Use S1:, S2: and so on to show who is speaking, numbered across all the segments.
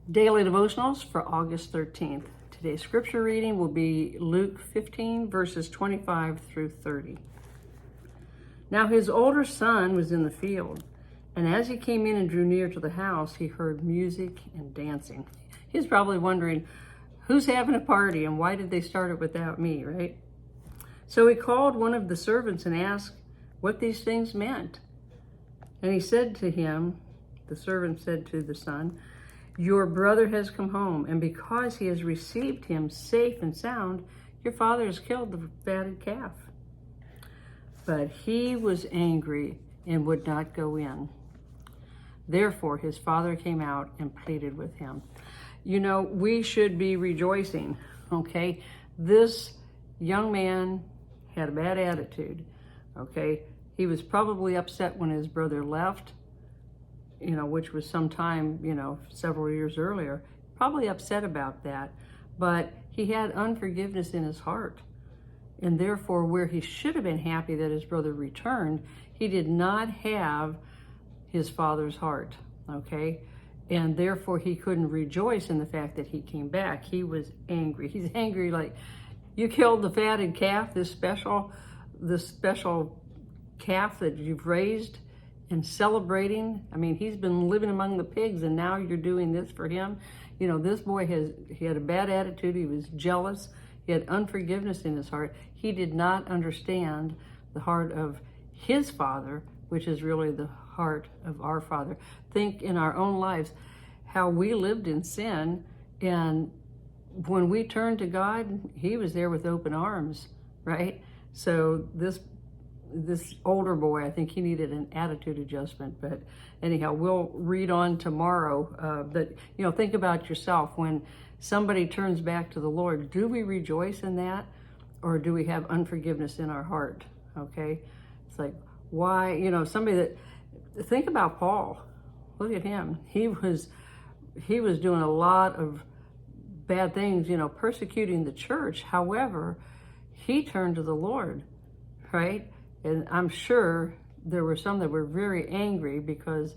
S1: Daily Devotionals for August 13th. Today's scripture reading will be Luke 15, verses 25 through 30. Now his older son was in the field, and as he came in and drew near to the house, he heard music and dancing. He's probably wondering, who's having a party and why did they start it without me, right? So he called one of the servants and asked what these things meant. And he said to him, the servant said to the son, "Your brother has come home, and because he has received him safe and sound, your father has killed the fatted calf." But he was angry and would not go in. Therefore his father came out and pleaded with him. You know, we should be rejoicing, okay? This young man had a bad attitude, okay? He was probably upset when his brother left, which was sometime, several years earlier, probably upset about that. But he had unforgiveness in his heart. And therefore, where he should have been happy that his brother returned, he did not have his father's heart, okay? And therefore, he couldn't rejoice in the fact that he came back. He was angry. He's angry like, you killed the fatted calf, this special calf that you've raised, and celebrating. I mean, he's been living among the pigs and now you're doing this for him. This boy he had a bad attitude. He was jealous. He had unforgiveness in his heart. He did not understand the heart of his father, which is really the heart of our Father. Think in our own lives how we lived in sin, and when we turned to God, he was there with open arms, right? So this older boy, I think he needed an attitude adjustment. But anyhow, we'll read on tomorrow. But think about yourself. When somebody turns back to the Lord, do we rejoice in that, or do we have unforgiveness in our heart? Okay, it's like, why? Somebody that, think about Paul. Look at him. He was doing a lot of bad things, persecuting the church. However, he turned to the Lord, right? And I'm sure there were some that were very angry because,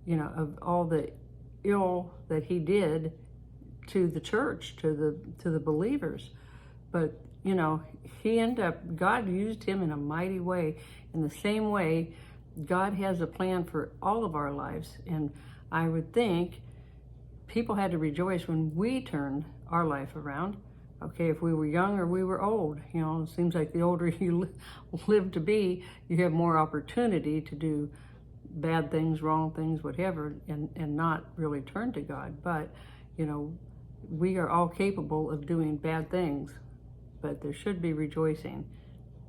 S1: of all the ill that he did to the church, to the believers. But, he ended up, God used him in a mighty way. In the same way, God has a plan for all of our lives. And I would think people had to rejoice when we turned our life around. Okay, if we were young or we were old, it seems like the older you live to be, you have more opportunity to do bad things, wrong things, whatever, and not really turn to God. But, we are all capable of doing bad things, but there should be rejoicing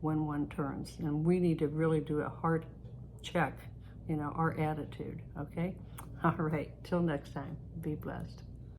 S1: when one turns. And we need to really do a heart check, our attitude, okay? All right, till next time, be blessed.